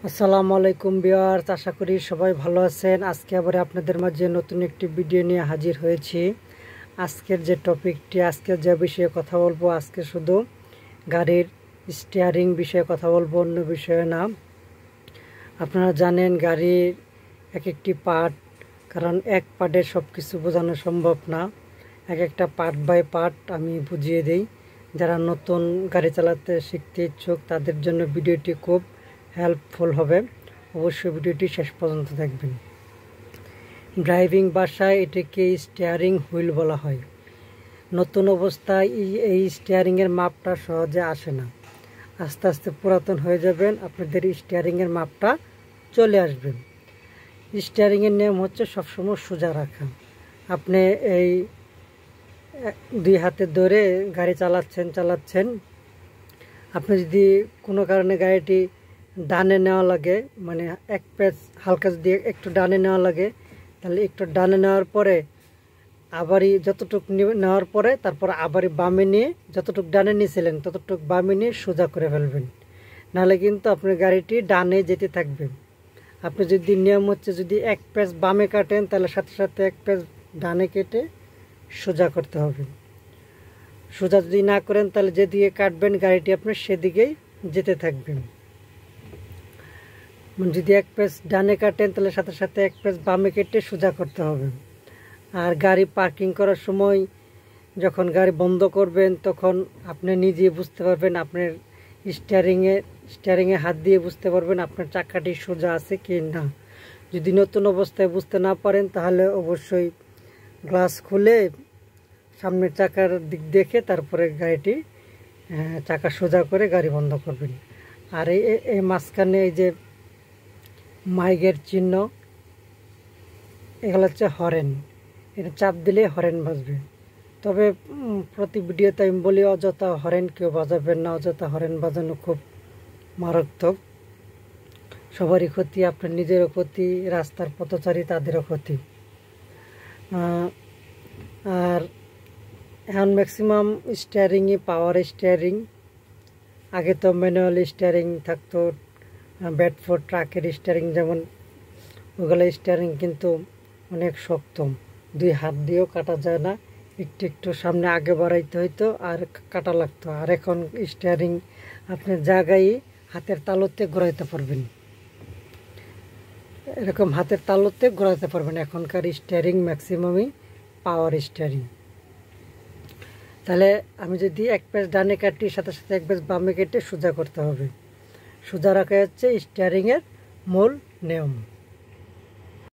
আসসালামু আলাইকুম ভিউয়ার্স, আশা করি সবাই ভালো আছেন। আজকে আবার আপনাদের মাঝে নতুন একটি ভিডিও নিয়ে হাজির হয়েছি। আজকের যে টপিকটি, আজকে যে বিষয়ে কথা বলবো, আজকে শুধু গাড়ির স্টিয়ারিং বিষয়ে কথা বলবো, অন্য বিষয়ে না। আপনারা জানেন গাড়ির এক একটি পার্ট, কারণ এক পার্টে সব কিছু বোঝানো সম্ভব না। এক একটা পার্ট বাই পার্ট আমি বুঝিয়ে দিই। যারা নতুন গাড়ি চালাতে শিখতে ইচ্ছুক তাদের জন্য ভিডিওটি খুব হেল্পফুল হবে। অবশ্যই ভিডিওটি শেষ পর্যন্ত দেখবেন। ড্রাইভিং ভাষায় এটাকে স্টিয়ারিং হুইল বলা হয়। নতুন অবস্থায় এই স্টিয়ারিংয়ের মাপটা সহজে আসে না। আস্তে আস্তে পুরাতন হয়ে যাবেন, আপনাদের স্টিয়ারিংয়ের মাপটা চলে আসবে। স্টিয়ারিংয়ের নিয়ম হচ্ছে সবসময় সোজা রাখা। আপনি এই দুই হাতে ধরে গাড়ি চালাচ্ছেন, আপনি যদি কোনো কারণে গাড়িটি ডানে নেওয়া লাগে, মানে এক পেজ হালকা যদি একটু ডানে নেওয়া লাগে, তাহলে একটু ডানে নেওয়ার পরে আবারই যতটুকু নেওয়ার পরে তারপর আবারই বামে নিয়ে যতটুকু ডানে নিয়েছিলেন ততটুকু বামে নিয়ে সোজা করে ফেলবেন। নাহলে কিন্তু আপনার গাড়িটি ডানে যেতে থাকবে। আপনি যদি নিয়ম হচ্ছে যদি এক পেজ বামে কাটেন, তাহলে সাথে সাথে এক পেজ ডানে কেটে সোজা করতে হবে। সোজা যদি না করেন তাহলে যেদিকে কাটবেন গাড়িটি আপনার সেদিকেই যেতে থাকবেন। যদি এক পেজ ডানে কাটেন তাহলে সাথে সাথে এক পেজ বামে কেটে সোজা করতে হবে। আর গাড়ি পার্কিং করার সময় যখন গাড়ি বন্ধ করবেন তখন আপনি নিজে বুঝতে পারবেন, আপনার স্টিয়ারিংয়ে হাত দিয়ে বুঝতে পারবেন আপনার চাকাটি সোজা আছে কি না। যদি নতুন অবস্থায় বুঝতে না পারেন তাহলে অবশ্যই গ্লাস খুলে সামনের চাকার দিক দেখে তারপরে গাড়িটি চাকা সোজা করে গাড়ি বন্ধ করবেন। আর এই মাঝখানে এই যে মাইকের চিহ্ন, এগুলো হচ্ছে হরেন। এটা চাপ দিলে হরেন বাজবে। তবে প্রতি ভিডিওতে আমি বলি অযথা হরেন কেউ বাজাবেন না। অযথা হরেন বাজানো খুব মারাত্মক, সবারই ক্ষতি, আপনার নিজেরও ক্ষতি, রাস্তার পথচারী তাদেরও ক্ষতি। আর এখন ম্যাক্সিমাম স্টিয়ারিংই পাওয়ার স্টিয়ারিং। আগে তো ম্যানুয়াল স্টিয়ারিং থাকতো, ব্যাডফোর্ড ট্রাকের স্টিয়ারিং যেমন, ওগুলো স্টিয়ারিং কিন্তু অনেক শক্ত, দুই হাত দিয়েও কাটা যায় না, একটু একটু সামনে আগে বাড়াইতে হইতো আর কাটা লাগতো। আর এখন স্টিয়ারিং আপনি জায়গায় হাতের তালুতে ঘোরাইতে পারবেন, এরকম হাতের তালুতে ঘোরাইতে পারবেন। এখনকার স্টিয়ারিং ম্যাক্সিমামই পাওয়ার স্টিয়ারিং। তাহলে আমি যদি এক পেজ ডানে কাটি সাথে সাথে এক পেজ বামে কেটে সোজা করতে হবে। সোজা রাখা হচ্ছে স্টিয়ারিংয়ের মূল নিয়ম।